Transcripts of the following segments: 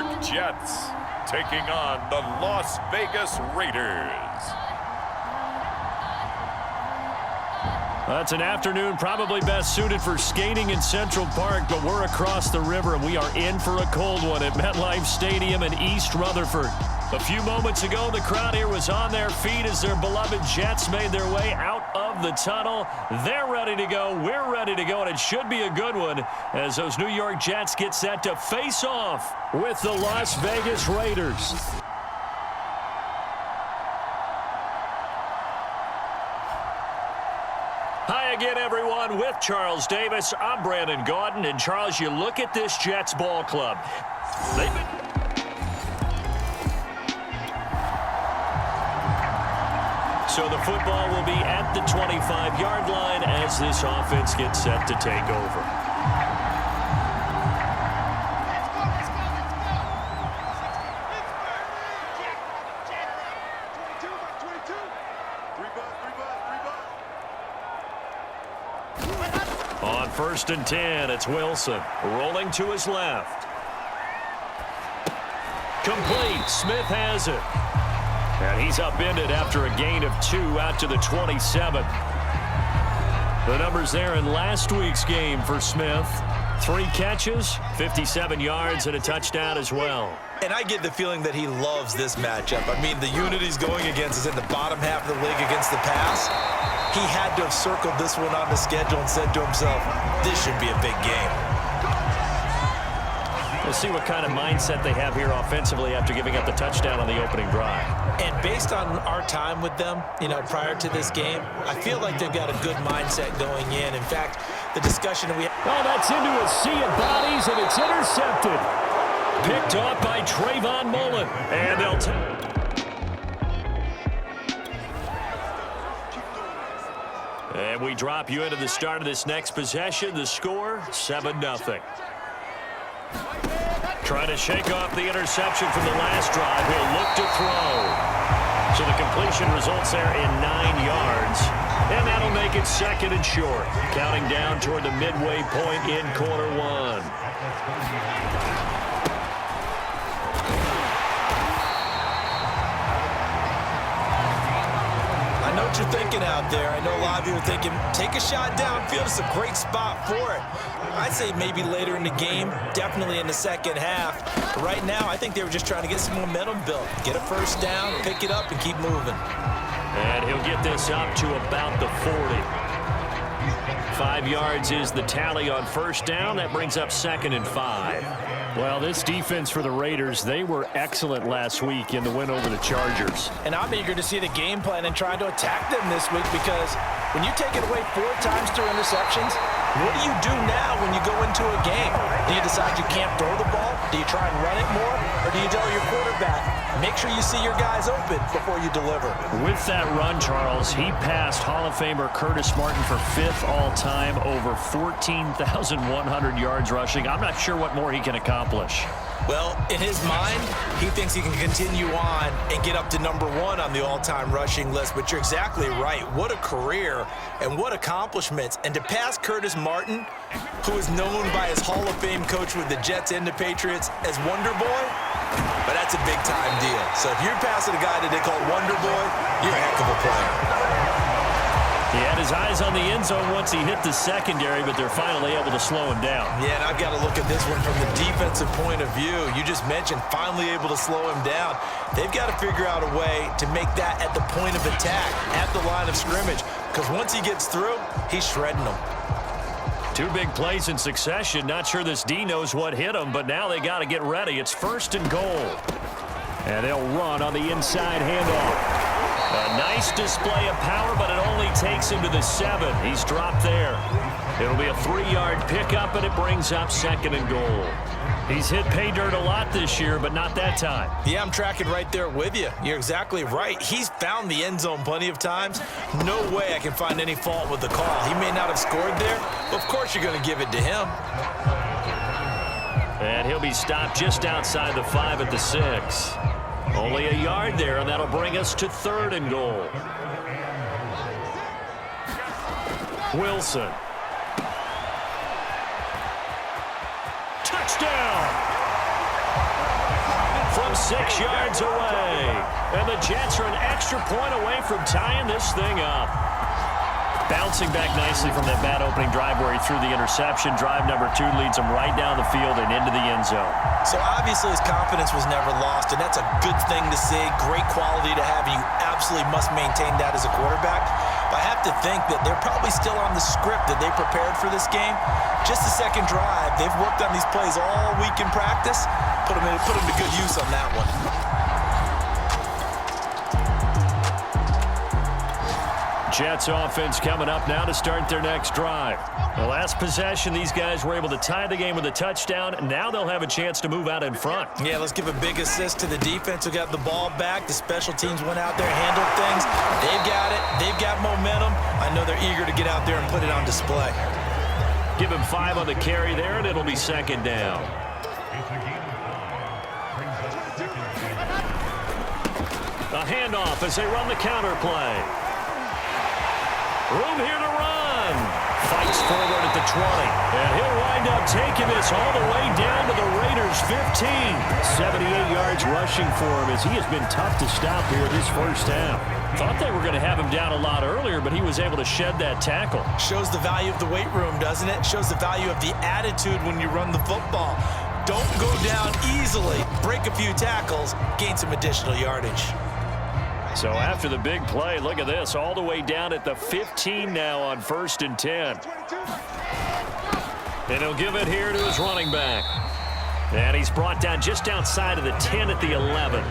York Jets taking on the Las Vegas Raiders. That's an afternoon probably best suited for skating in Central Park, but we're across the river and we are in for a cold one at MetLife Stadium in East Rutherford. A few moments ago, the crowd here was on their feet as their beloved Jets made their way out of the tunnel. They're ready to go. We're ready to go, and it should be a good one as those New York Jets get set to face off with the Las Vegas Raiders. Hi again, everyone. With Charles Davis, I'm Brandon Gaudin. And, Charles, you look at this Jets ball club. So the football will be at the 25-yard line as this offense gets set to take over. On 1st and 10, it's Wilson rolling to his left. Complete. Smith has it. And he's upended after a gain of 2 out to the 27. The numbers there in last week's game for Smith. 3 catches, 57 yards, and a touchdown as well. And I get the feeling that he loves this matchup. I mean, the unit he's going against is in the bottom half of the league against the pass. He had to have circled this one on the schedule and said to himself, this should be a big game. We'll see what kind of mindset they have here offensively after giving up the touchdown on the opening drive. And based on our time with them, prior to this game, I feel like they've got a good mindset going in. In fact, the discussion that we have... Oh, that's into a sea of bodies, and it's intercepted. Picked off by Trayvon Mullen. And they'll take... And we drop you into the start of this next possession. The score, 7-0. Trying to shake off the interception from the last drive. He'll look to throw. So the completion results there in 9 yards. And that'll make it 2nd and short. Counting down toward the midway point in quarter 1. I know what you're thinking out there. I know a lot of you are thinking, take a shot downfield. It's a great spot for it. I'd say maybe later in the game, definitely in the second half. But right now, I think they were just trying to get some momentum built. Get a first down, pick it up, and keep moving. And he'll get this up to about the 40. 5 yards is the tally on first down. That brings up 2nd and 5. Well, this defense for the Raiders, they were excellent last week in the win over the Chargers. And I'm eager to see the game plan and try to attack them this week because when you take it away 4 times through interceptions, what do you do now when you go into a game? Do you decide you can't throw the ball? Do you try and run it more? Or do you tell your quarterback, make sure you see your guys open before you deliver? With that run, Charles, he passed Hall of Famer Curtis Martin for 5th all-time, over 14,100 yards rushing. I'm not sure what more he can accomplish. Well, in his mind, he thinks he can continue on and get up to number 1 on the all-time rushing list. But you're exactly right. What a career and what accomplishments. And to pass Curtis Martin, who is known by his Hall of Fame coach with the Jets and the Patriots as Wonder Boy, but that's a big-time deal. So if you're passing a guy that they call Wonder Boy, you're a heck of a player. He had his eyes on the end zone once he hit the secondary, but they're finally able to slow him down. Yeah, and I've got to look at this one from the defensive point of view. You just mentioned finally able to slow him down. They've got to figure out a way to make that at the point of attack, at the line of scrimmage, because once he gets through, he's shredding them. 2 big plays in succession. Not sure this D knows what hit him, but now they got to get ready. It's 1st and goal. And they'll run on the inside handoff. A nice display of power, but it only takes him to the 7. He's dropped there. It'll be a 3-yard pickup, and it brings up 2nd and goal. He's hit pay dirt a lot this year, but not that time. Yeah, I'm tracking right there with you. You're exactly right. He's found the end zone plenty of times. No way I can find any fault with the call. He may not have scored there, but of course you're going to give it to him. And he'll be stopped just outside the 5 at the 6. Only a yard there, and that'll bring us to 3rd and goal. Wilson. Touchdown! from 6 yards away. And the Jets are an extra point away from tying this thing up. Bouncing back nicely from that bad opening drive where he threw the interception. Drive number 2 leads him right down the field and into the end zone. So obviously his confidence was never lost, and that's a good thing to see. Great quality to have, and you absolutely must maintain that as a quarterback. But I have to think that they're probably still on the script that they prepared for this game. Just the second drive, they've worked on these plays all week in practice. Put them to good use on that one. Jets offense coming up now to start their next drive. The last possession, these guys were able to tie the game with a touchdown. Now they'll have a chance to move out in front. Yeah, let's give a big assist to the defense who got the ball back. The special teams went out there, handled things. They've got it. They've got momentum. I know they're eager to get out there and put it on display. Give him 5 on the carry there, and it'll be second down. A handoff as they run the counter play. Room here to run. Fights forward at the 20. And he'll wind up taking this all the way down to the Raiders' 15. 78 yards rushing for him as he has been tough to stop here this first half. Thought they were going to have him down a lot earlier, but he was able to shed that tackle. Shows the value of the weight room, doesn't it? Shows the value of the attitude when you run the football. Don't go down easily. Break a few tackles. Gain some additional yardage. So after the big play, look at this, all the way down at the 15 now on 1st and 10. And he'll give it here to his running back. And he's brought down just outside of the 10 at the 11.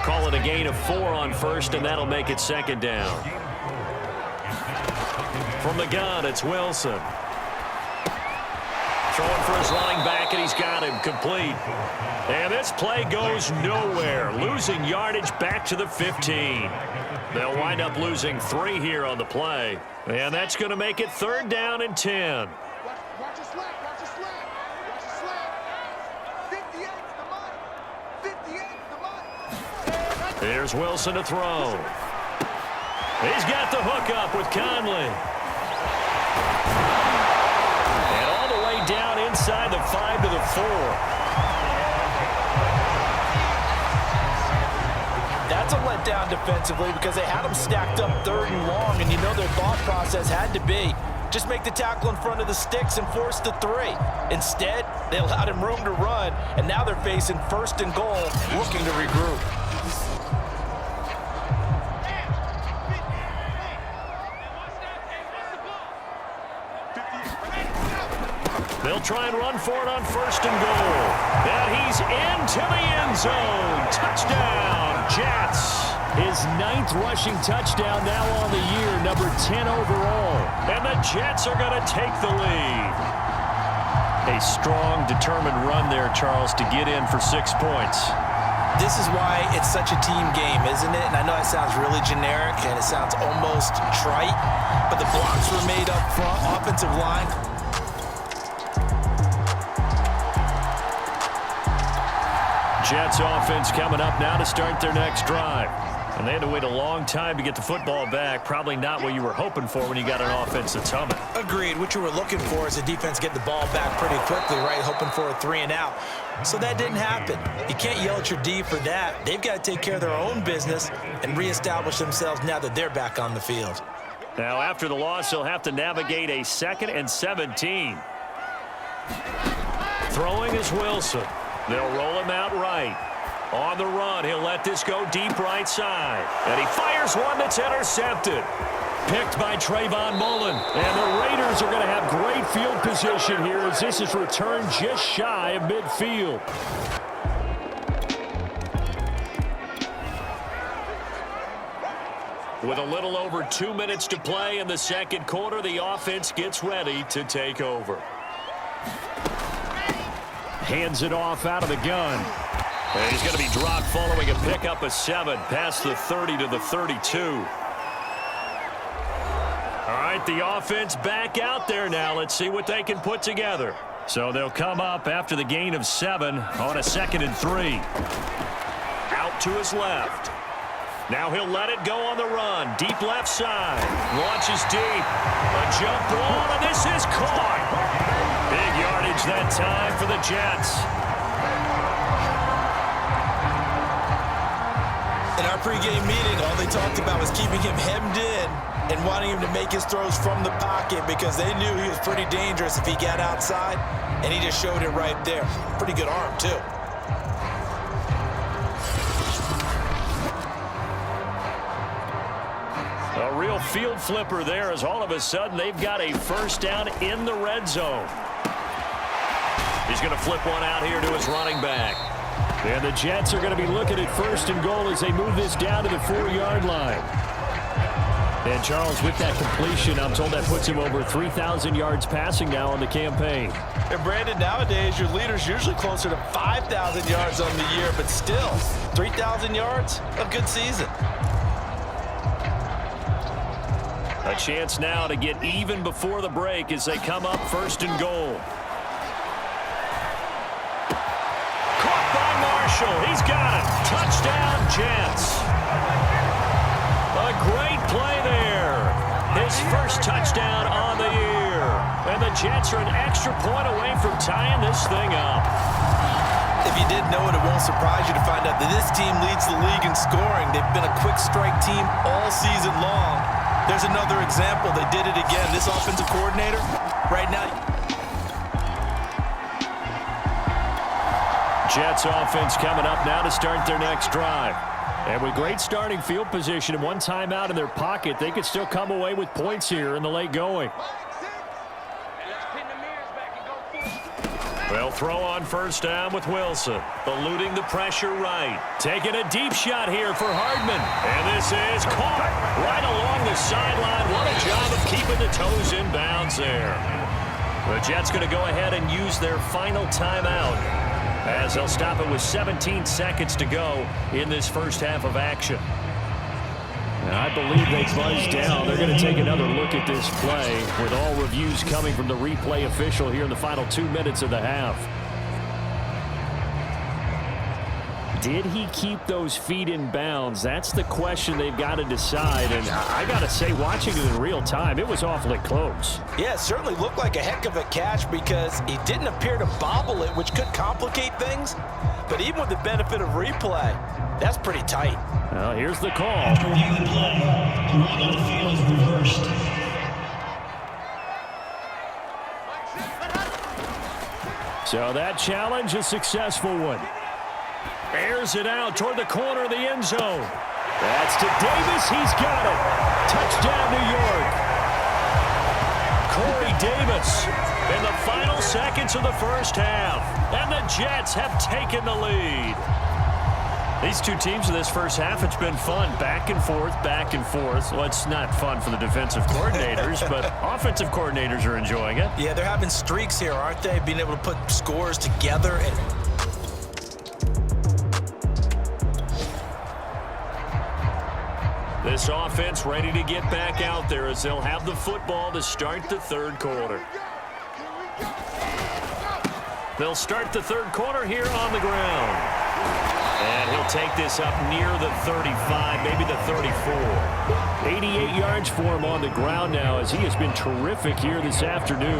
Call it a gain of 4 on 1st, and that'll make it second down. From the gun, it's Wilson. Throwing for his running back, and he's got him complete. And this play goes nowhere. Losing yardage back to the 15. They'll wind up losing 3 here on the play. And that's going to make it 3rd down and 10. Watch a slap, watch a slap, watch a slap. 58's the money. 58's the money. Here's Wilson to throw. He's got the hook up with Conley. And all the way down inside the 5 to the 4. That's a letdown defensively because they had them stacked up 3rd and long, and you know their thought process had to be just make the tackle in front of the sticks and force the 3. Instead, they allowed him room to run, and now they're facing 1st and goal, looking to regroup. They'll try and run for it on 1st and goal. And he's into the end zone. Touchdown, Jets. His 9th rushing touchdown now on the year, number 10 overall. And the Jets are going to take the lead. A strong, determined run there, Charles, to get in for 6 points. This is why it's such a team game, isn't it? And I know it sounds really generic and it sounds almost trite, but the blocks were made up front, offensive line. Jets offense coming up now to start their next drive. And they had to wait a long time to get the football back. Probably not what you were hoping for when you got an offense that's humming. Agreed. What you were looking for is the defense get the ball back pretty quickly, right? Hoping for a 3 and out. So that didn't happen. You can't yell at your D for that. They've got to take care of their own business and reestablish themselves now that they're back on the field. Now after the loss, they'll have to navigate a 2nd and 17. Throwing is Wilson. They'll roll him out right. On the run, he'll let this go deep right side. And he fires one that's intercepted. Picked by Trayvon Mullen. And the Raiders are going to have great field position here as this is returned just shy of midfield. With a little over 2 minutes to play in the second quarter, the offense gets ready to take over. Hands it off out of the gun. And he's going to be dropped following a pickup of 7 past the 30 to the 32. All right, the offense back out there now. Let's see what they can put together. So they'll come up after the gain of 7 on a 2nd and 3. Out to his left. Now he'll let it go on the run. Deep left side. Launches deep. A jump ball, and this is caught. Big yardage that time for the Jets. In our pregame meeting, all they talked about was keeping him hemmed in and wanting him to make his throws from the pocket because they knew he was pretty dangerous if he got outside, and he just showed it right there. Pretty good arm, too. A real field flipper there as all of a sudden they've got a first down in the red zone. He's going to flip one out here to his running back. And the Jets are going to be looking at first and goal as they move this down to the 4-yard line. And Charles, with that completion, I'm told that puts him over 3,000 yards passing now on the campaign. And Brandon, nowadays your leader's usually closer to 5,000 yards on the year, but still, 3,000 yards, a good season. A chance now to get even before the break as they come up first and goal. Caught by Marshall. He's got it. Touchdown, Jets. A great play there. His first touchdown on the year. And the Jets are an extra point away from tying this thing up. If you didn't know it, it won't surprise you to find out that this team leads the league in scoring. They've been a quick strike team all season long. There's another example. They did it again. This offensive coordinator, right now. Jets offense coming up now to start their next drive. And with great starting field position and one timeout in their pocket, they could still come away with points here in the late going. They'll throw on first down with Wilson. Eluding the pressure right. Taking a deep shot here for Hardman. And this is caught right along the sideline. What a job of keeping the toes in bounds there. The Jets going to go ahead and use their final timeout as they'll stop it with 17 seconds to go in this first half of action. And I believe they buzzed down. They're going to take another look at this play with all reviews coming from the replay official here in the final 2 minutes of the half. Did he keep those feet in bounds? That's the question they've got to decide. And I got to say, watching it in real time, it was awfully close. Yeah, it certainly looked like a heck of a catch because he didn't appear to bobble it, which could complicate things. But even with the benefit of replay, that's pretty tight. Well, here's the call. So that challenge, a successful one. Airs it out toward the corner of the end zone. That's to Davis. He's got it. Touchdown, New York. Corey Davis in the final seconds of the first half. And the Jets have taken the lead. These two teams in this first half, it's been fun. Back and forth, back and forth. Well, it's not fun for the defensive coordinators, but offensive coordinators are enjoying it. Yeah, they're having streaks here, aren't they? Being able to put scores together. And this offense ready to get back out there as they'll have the football to start the third quarter. They'll start the third quarter here on the ground. And he'll take this up near the 35, maybe the 34. 88 yards for him on the ground now as he has been terrific here this afternoon.